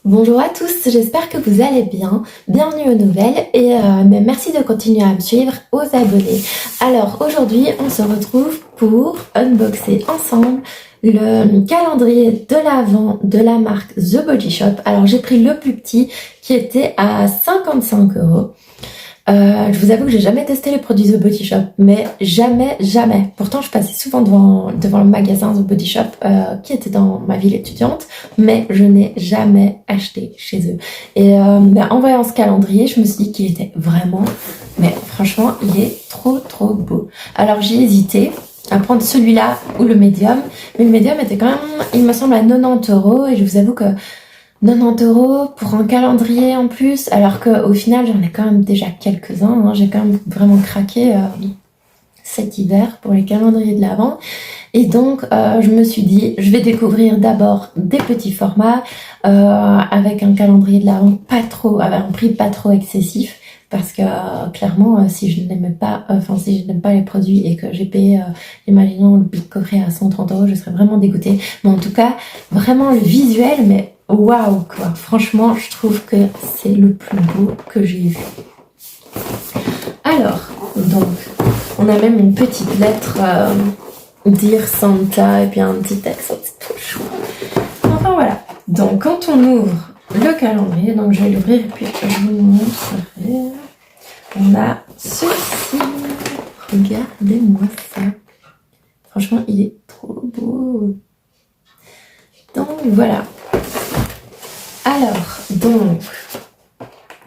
Bonjour à tous, j'espère que vous allez bien. Bienvenue aux nouvelles et merci de continuer à me suivre, aux abonnés. Alors aujourd'hui, on se retrouve pour unboxer ensemble le calendrier de l'Avent de la marque The Body Shop. Alors j'ai pris le plus petit qui était à 55 €. Je vous avoue que j'ai jamais testé les produits The Body Shop, mais jamais. Pourtant, je passais souvent devant le magasin The Body Shop qui était dans ma ville étudiante, mais je n'ai jamais acheté chez eux. Et en voyant ce calendrier, je me suis dit qu'il était vraiment, mais franchement, il est trop beau. Alors j'ai hésité à prendre celui-là ou le médium, mais le médium était quand même, il me semble, à 90 € et je vous avoue que 90 € pour un calendrier en plus, alors qu'au final j'en ai quand même déjà quelques-uns, hein. J'ai quand même vraiment craqué cet hiver pour les calendriers de l'Avent. Et donc je me suis dit, je vais découvrir d'abord des petits formats avec un calendrier de l'Avent avec un prix pas trop excessif. Parce que clairement, si je n'aime pas les produits et que j'ai payé, imaginons le big coffret à 130 €, je serais vraiment dégoûtée. Mais en tout cas, vraiment le visuel, mais waouh quoi. Franchement, je trouve que c'est le plus beau que j'ai vu. Alors, donc, on a même une petite lettre Dear Santa et puis un petit texte, c'est trop chou. Enfin voilà. Donc, quand on ouvre le calendrier, donc je vais l'ouvrir et puis je vous montrerai. On a ceci. Regardez-moi ça. Franchement, il est trop beau. Donc voilà. Alors, donc,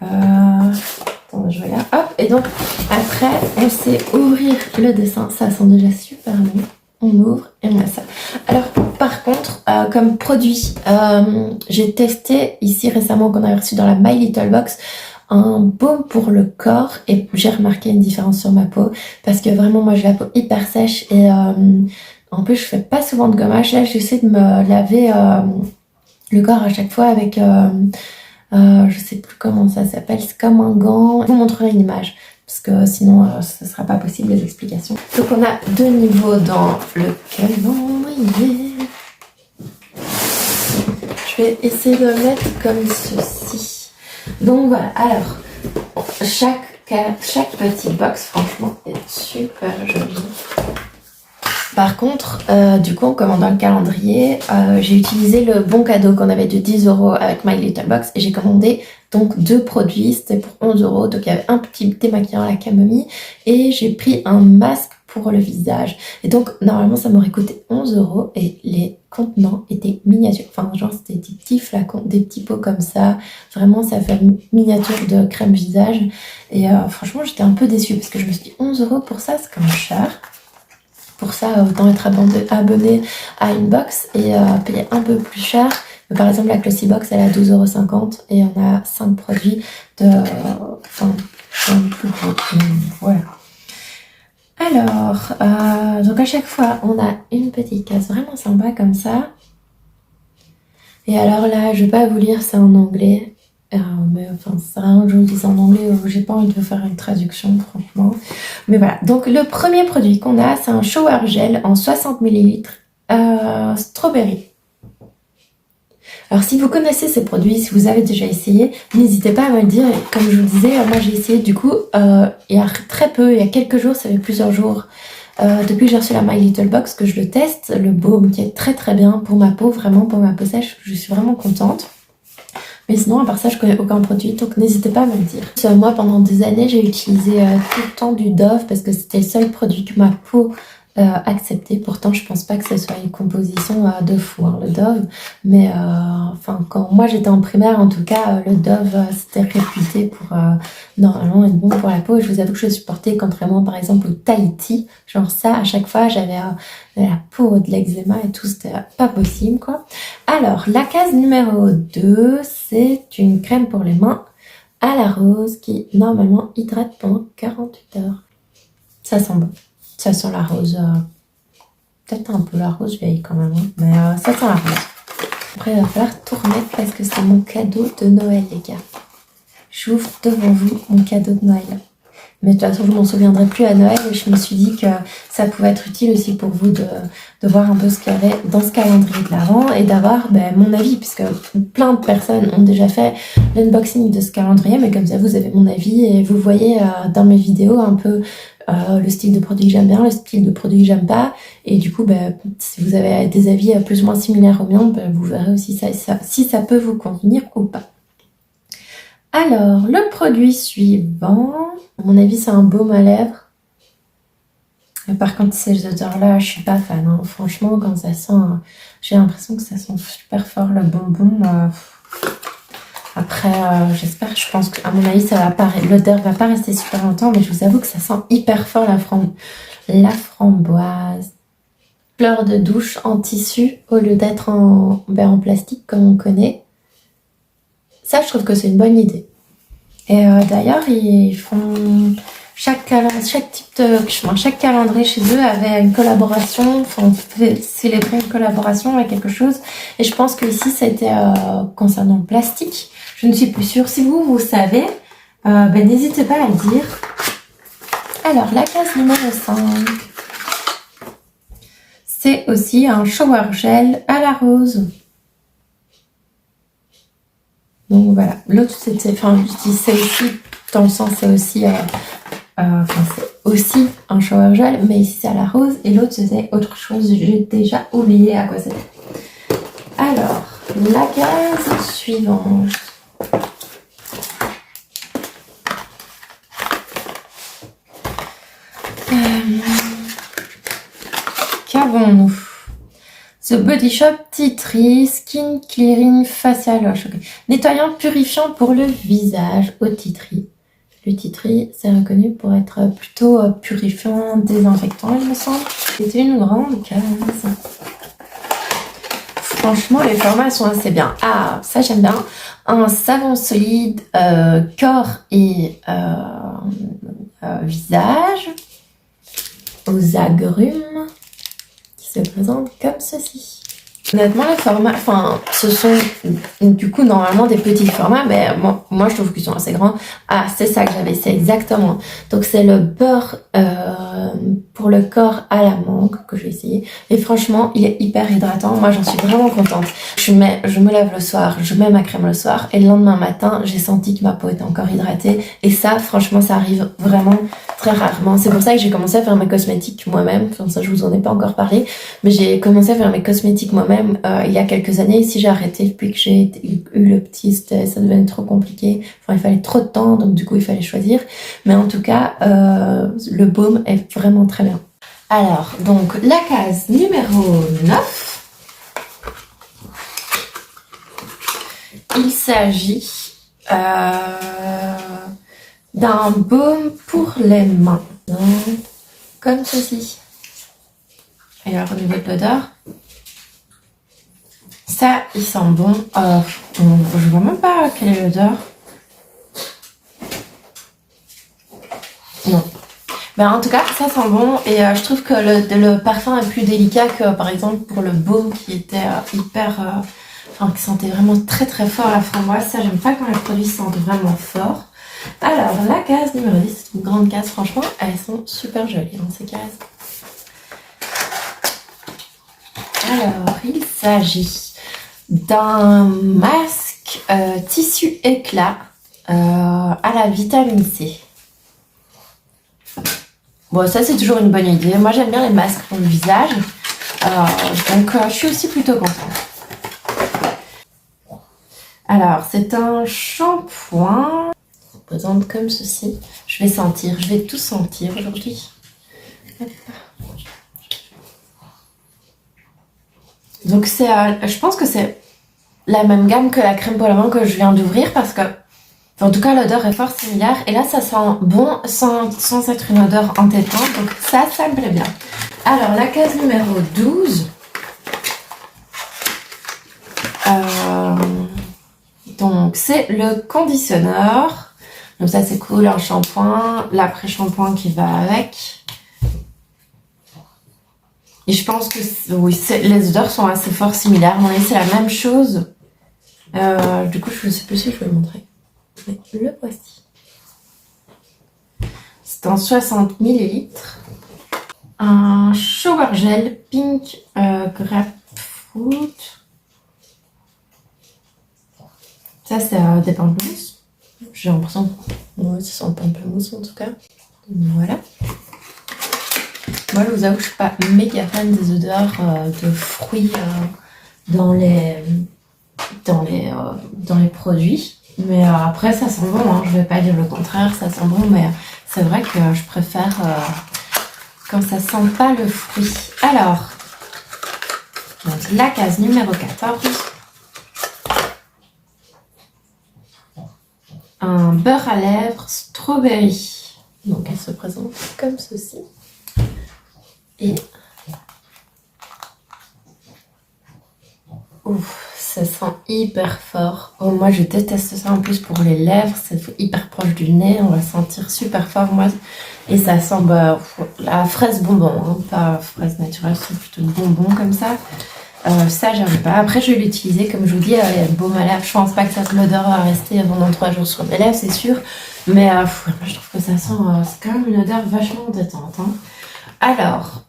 je regarde. Hop, et donc après, on sait ouvrir le dessin. Ça sent déjà super bon. On ouvre et on a ça. Alors, par contre, comme produit, j'ai testé ici récemment qu'on a reçu dans la My Little Box un baume pour le corps et j'ai remarqué une différence sur ma peau parce que vraiment moi j'ai la peau hyper sèche et en plus je fais pas souvent de gommage. Là j'essaie de me laver le corps à chaque fois avec je sais plus comment ça s'appelle, c'est comme un gant. Je vous montrerai une image parce que sinon ce sera pas possible les explications. Donc on a deux niveaux dans le calendrier. Je vais essayer de le mettre comme ceci. Donc voilà, alors chaque petite box franchement est super jolie. Par contre, du coup en commandant le calendrier, j'ai utilisé le bon cadeau qu'on avait de 10 € avec My Little Box et j'ai commandé donc deux produits, c'était pour 11 €. Donc il y avait un petit démaquillant à la camomille et j'ai pris un masque pour le visage. Et donc normalement ça m'aurait coûté 11 € et les contenants étaient miniatures. Enfin genre c'était des petits flacons, des petits pots comme ça. Vraiment ça fait une miniature de crème visage. Et franchement j'étais un peu déçue parce que je me suis dit 11 € pour ça c'est quand même cher. Pour ça autant être abonné à une box et payer un peu plus cher. Mais par exemple la Glossy Box elle est à 12,50 € et on a 5 produits de plus gros. Voilà. Alors, donc à chaque fois, on a une petite case vraiment sympa comme ça. Et alors là, je vais pas vous lire, c'est en anglais. Mais enfin, ça sert à rien que je vous dise en anglais, j'ai pas envie de vous faire une traduction, franchement. Mais voilà, donc le premier produit qu'on a, c'est un shower gel en 60 ml strawberry. Alors si vous connaissez ces produits, si vous avez déjà essayé, n'hésitez pas à me le dire. Comme je vous disais, moi j'ai essayé du coup il y a très peu, il y a quelques jours, ça fait plusieurs jours, depuis que j'ai reçu la My Little Box que je le teste, le baume qui est très bien pour ma peau, vraiment pour ma peau sèche, je suis vraiment contente. Mais sinon à part ça je connais aucun produit, donc n'hésitez pas à me le dire. Moi pendant des années j'ai utilisé tout le temps du Dove parce que c'était le seul produit que ma peau accepté. Pourtant je pense pas que ce soit une composition de fou le Dove, mais enfin quand moi j'étais en primaire en tout cas le Dove c'était réputé pour normalement être bon pour la peau et je vous avoue que je supportais contrairement par exemple au Tahiti, genre ça à chaque fois j'avais la peau de l'eczéma et tout, c'était pas possible quoi. Alors la case numéro 2 c'est une crème pour les mains à la rose qui normalement hydrate pendant 48 heures. Ça sent bon. Ça sent la rose, peut-être un peu la rose vieille quand même, hein, mais ça sent la rose. Après, il va falloir tout remettre parce que c'est mon cadeau de Noël, les gars. J'ouvre devant vous mon cadeau de Noël. Mais de toute façon, je m'en souviendrai plus à Noël et je me suis dit que ça pouvait être utile aussi pour vous de voir un peu ce qu'il y avait dans ce calendrier de l'Avent et d'avoir mon avis, puisque plein de personnes ont déjà fait l'unboxing de ce calendrier, mais comme ça, vous avez mon avis et vous voyez dans mes vidéos un peu le style de produit que j'aime bien, le style de produit que j'aime pas. Et du coup, si vous avez des avis plus ou moins similaires aux miens, vous verrez aussi si ça peut vous convenir ou pas. Alors, le produit suivant, à mon avis, c'est un baume à lèvres. Et par contre, ces odeurs-là, je suis pas fan. Hein. Franchement, quand ça sent, j'ai l'impression que ça sent super fort le bonbon. Après, j'espère, je pense qu'à mon avis, l'odeur va pas rester super longtemps, mais je vous avoue que ça sent hyper fort la framboise. Fleur de douche en tissu au lieu d'être en plastique comme on connaît. Ça, je trouve que c'est une bonne idée. Et d'ailleurs, ils font chaque calendrier chez eux avait une collaboration, enfin, célébrer une collaboration avec quelque chose. Et je pense que ici, ça a été concernant le plastique. Je ne suis plus sûre. Si vous savez, n'hésitez pas à le dire. Alors, la case numéro 5. C'est aussi un shower gel à la rose. Donc voilà, l'autre c'était, enfin je dis c'est aussi, dans le sens c'est aussi, c'est aussi un shower gel, mais ici c'est à la rose et l'autre c'était autre chose, j'ai déjà oublié à quoi c'était. Alors, la case suivante. Qu'avons-nous? The Body Shop Tea Tree Skin Clearing Facial Wash. Okay. Nettoyant purifiant pour le visage au tea tree. Le tea tree, c'est reconnu pour être plutôt purifiant, désinfectant, il me semble. C'est une grande case. Franchement, les formats sont assez bien. Ah, ça j'aime bien. Un savon solide corps et visage aux agrumes. Se présente comme ceci. Honnêtement, les formats, ce sont du coup normalement des petits formats, mais moi je trouve qu'ils sont assez grands. Ah, c'est ça que j'avais, c'est exactement. Donc c'est le beurre pour le corps à la mangue que j'ai essayé. Et franchement, il est hyper hydratant. Moi, j'en suis vraiment contente. Je me lève le soir, je mets ma crème le soir, et le lendemain matin, j'ai senti que ma peau était encore hydratée. Et ça, franchement, ça arrive vraiment très rarement. C'est pour ça que j'ai commencé à faire mes cosmétiques moi-même. Enfin, ça, je vous en ai pas encore parlé, mais j'ai commencé à faire mes cosmétiques moi-même il y a quelques années. Ici, j'ai arrêté depuis que j'ai eu le petit, ça devenait trop compliqué. Enfin, il fallait trop de temps, donc du coup, il fallait choisir. Mais en tout cas, le baume est vraiment très bien. Alors, donc, la case numéro 9. Il s'agit d'un baume pour les mains. Donc, comme ceci. Et alors, au niveau de l'odeur, ça, il sent bon. Je vois même pas quelle est l'odeur. Non. Ben, en tout cas, ça sent bon et je trouve que le parfum est plus délicat que par exemple pour le baume qui était qui sentait vraiment très très fort la framboise. Ça, j'aime pas quand les produits sentent vraiment fort. Alors, la case numéro 10, c'est une grande case, franchement, elles sont super jolies dans ces cases. Alors, il s'agit d'un masque tissu éclat à la vitamine C. Bon, ça c'est toujours une bonne idée. Moi j'aime bien les masques pour le visage. Donc je suis aussi plutôt contente. Alors, c'est un shampoing. On présente comme ceci. Je vais sentir, je vais tout sentir aujourd'hui. Donc je pense que c'est la même gamme que la crème pour la main que je viens d'ouvrir parce que, en tout cas, l'odeur est fort similaire. Et là, ça sent bon sans être une odeur entêtante. Donc ça me plaît bien. Alors, la case numéro 12. Donc, c'est le conditionneur. Donc ça, c'est cool. Un shampoing. L'après-shampoing qui va avec. Et je pense que oui, les odeurs sont assez fort similaires. Mais c'est la même chose. Du coup, je ne sais plus si je vais le montrer. Mais le voici. C'est en 60 millilitres. Un shower gel pink grapefruit. Ça, c'est des pamplemousses. J'ai l'impression que ouais, ça sent pamplemousse en tout cas. Voilà. Moi, je vous avoue que je suis pas méga fan des odeurs de fruits dans les produits. Mais après, ça sent bon, hein. Je vais pas dire le contraire, ça sent bon, mais c'est vrai que je préfère quand ça sent pas le fruit. Alors, donc, la case numéro 14. Un beurre à lèvres strawberry. Donc, elle se présente comme ceci. Et ouf, ça sent hyper fort. Oh, moi, je déteste ça en plus pour les lèvres. C'est hyper proche du nez. On va sentir super fort, moi. Et ça sent la fraise bonbon, hein, pas fraise naturelle, c'est plutôt bonbon comme ça. Ça, j'aime pas. Après, je vais l'utiliser, comme je vous dis, elle baume à lèvres. Je pense pas que l'odeur va rester pendant 3 jours sur mes lèvres, c'est sûr. Mais je trouve que ça sent, c'est quand même une odeur vachement détente. Hein. Alors,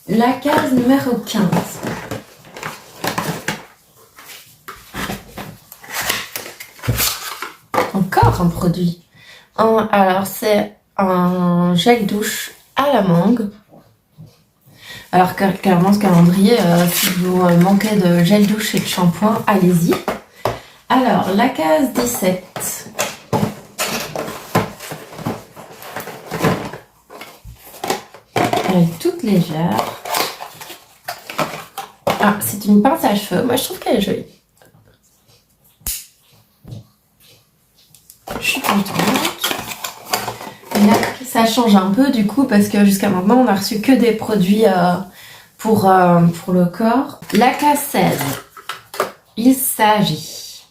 la case numéro 15. Encore un produit. Alors, c'est un gel douche à la mangue. Alors clairement ce calendrier, si vous manquez de gel douche et de shampoing, allez-y. Alors la case 17. Elle est toute légère. Ah, c'est une pince à cheveux. Moi je trouve qu'elle est jolie. Je suis contente. Et là, ça change un peu du coup parce que jusqu'à maintenant on a reçu que des produits pour le corps. La case 16, il s'agit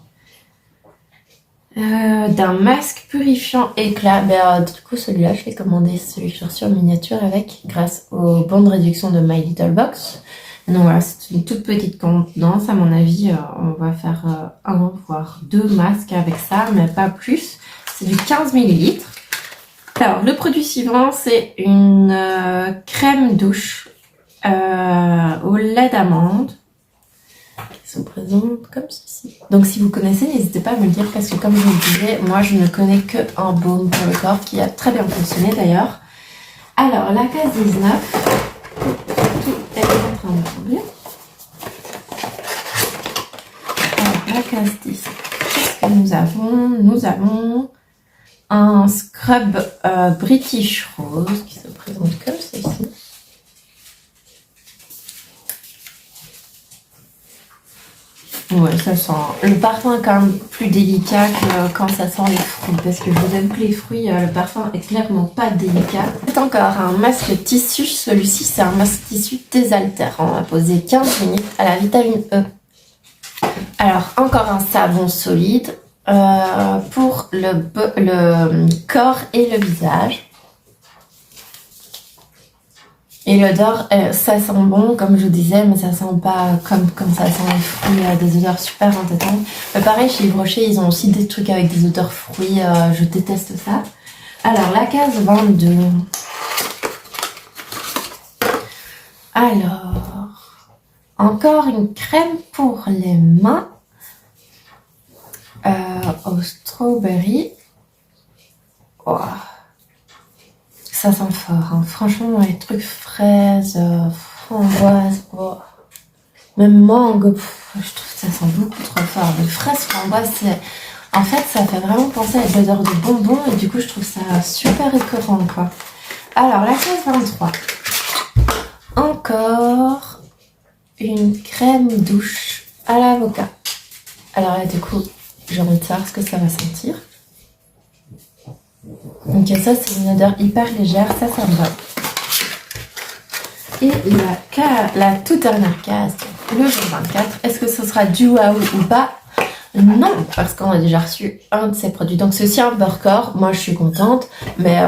d'un masque purifiant éclat. Du coup celui-là je l'ai commandé, celui que j'ai reçu en miniature grâce au bon de réduction de My Little Box. Donc voilà, c'est une toute petite contenance. À mon avis on va faire 1 voire 2 masques avec ça, mais pas plus. C'est du 15 millilitres. Alors, le produit suivant, c'est une crème douche au lait d'amande qui se présente comme ceci. Donc, si vous connaissez, n'hésitez pas à me le dire parce que, comme je vous le disais, moi, je ne connais qu'un baume pour le corps qui a très bien fonctionné d'ailleurs. Alors, la case 19, tout est en train de tomber. Alors, la case 10, qu'est-ce que nous avons? Nous avons un scrub British Rose qui se présente comme ceci. Ouais, ça sent. Le parfum est quand même plus délicat que quand ça sent les fruits. Parce que je vous avoue que les fruits, le parfum est clairement pas délicat. C'est encore un masque tissu. Celui-ci, c'est un masque tissu désaltérant à poser 15 minutes à la vitamine E. Alors, encore un savon solide. Pour le corps et le visage. Et l'odeur, ça sent bon, comme je vous disais, mais ça sent pas comme ça sent les fruits, des odeurs super entêtantes. Pareil, chez Yves Rocher, ils ont aussi des trucs avec des odeurs fruits, je déteste ça. Alors, la case 22. Alors, encore une crème pour les mains. Au strawberry. Oh. Ça sent fort, hein. Franchement, les trucs fraises, framboises, oh. Même mangue, je trouve que ça sent beaucoup trop fort. Les fraises, framboises, en fait, ça fait vraiment penser à l'odeur de bonbons et du coup, je trouve ça super écœurant, quoi. Alors, la case 23. Encore une crème douche à l'avocat. Alors là, du coup, j'ai envie de savoir ce que ça va sentir. Donc ça, c'est une odeur hyper légère, ça me va. Et la toute dernière case, le jour 24, est-ce que ce sera du waouh ou pas? Non, parce qu'on a déjà reçu un de ces produits. Donc c'est aussi un beurre corps, moi je suis contente, mais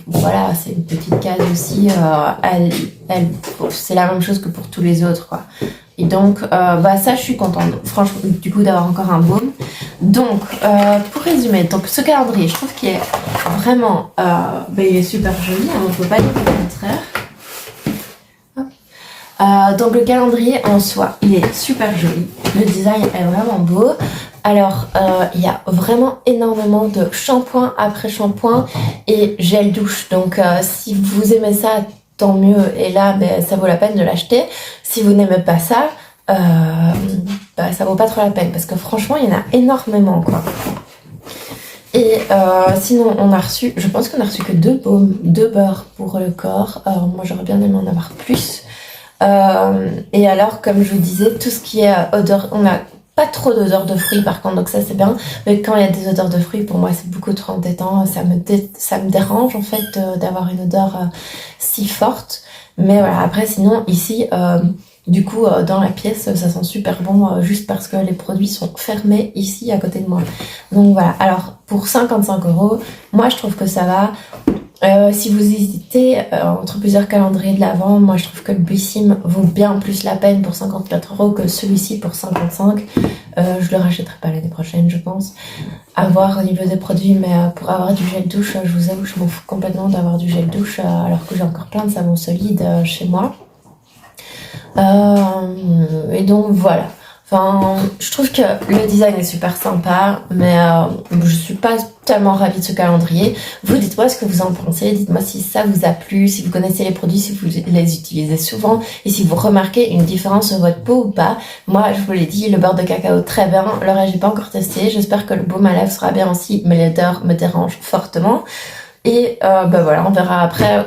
voilà, c'est une petite case aussi, c'est la même chose que pour tous les autres, quoi. Et donc ça je suis contente franchement du coup d'avoir encore un baume. Donc pour résumer, donc ce calendrier je trouve qu'il est vraiment il est super joli, on ne peut pas dire le contraire. Donc le calendrier en soi il est super joli, le design est vraiment beau. Alors il y a vraiment énormément de shampoing après shampoing et gel douche, donc si vous aimez ça tant mieux, et là ça vaut la peine de l'acheter. Si vous n'aimez pas ça ça vaut pas trop la peine parce que franchement il y en a énormément quoi. Et sinon on a reçu, je pense qu'on a reçu que 2 baumes, 2 beurres pour le corps. Moi j'aurais bien aimé en avoir plus. Et alors comme je vous disais, tout ce qui est odeur, on a pas trop d'odeur de fruits par contre, donc ça c'est bien, mais quand il y a des odeurs de fruits pour moi c'est beaucoup trop entêtant, ça me dérange en fait d'avoir une odeur si forte. Mais voilà, après sinon ici du coup dans la pièce ça sent super bon juste parce que les produits sont fermés ici à côté de moi. Donc voilà, alors pour 55 €, moi je trouve que ça va. Si vous hésitez entre plusieurs calendriers de l'Avent, moi je trouve que le Buissim vaut bien plus la peine pour 54 € que celui-ci pour 55. Je le rachèterai pas l'année prochaine je pense. À voir au niveau des produits, mais pour avoir du gel douche, je vous avoue je m'en fous complètement d'avoir du gel douche alors que j'ai encore plein de savons solides chez moi. Et donc voilà. Enfin, je trouve que le design est super sympa, mais je suis pas tellement ravie de ce calendrier. Vous dites-moi ce que vous en pensez, dites-moi si ça vous a plu, si vous connaissez les produits, si vous les utilisez souvent, et si vous remarquez une différence sur votre peau ou pas. Moi, je vous l'ai dit, le beurre de cacao très bien, le reste j'ai pas encore testé, j'espère que le baume à lèvres sera bien aussi, mais l'odeur me dérange fortement. Et voilà, on verra après.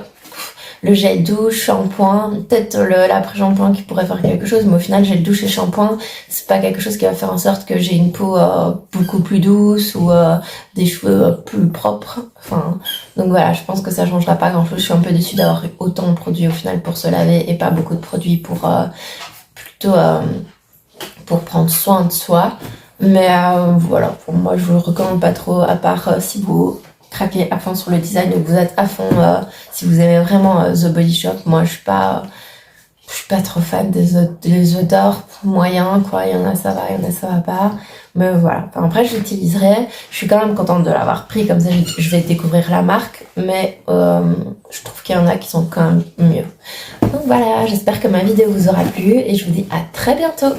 Le gel douche, shampoing, peut-être l'après-shampoing qui pourrait faire quelque chose, mais au final, gel douche et shampoing, c'est pas quelque chose qui va faire en sorte que j'ai une peau beaucoup plus douce ou des cheveux plus propres. Enfin, donc voilà, je pense que ça changera pas grand-chose. Je suis un peu déçue d'avoir eu autant de produits au final pour se laver et pas beaucoup de produits pour plutôt pour prendre soin de soi. Mais voilà, pour moi, je vous le recommande pas trop, à part si vous craquez à fond sur le design et que vous êtes à fond si vous aimez vraiment The Body Shop. Moi je suis pas trop fan des odeurs moyens quoi, il y en a ça va, il y en a ça va pas, mais voilà. Enfin, après je l'utiliserai, je suis quand même contente de l'avoir pris, comme ça je vais découvrir la marque, mais je trouve qu'il y en a qui sont quand même mieux. Donc voilà, j'espère que ma vidéo vous aura plu et je vous dis à très bientôt.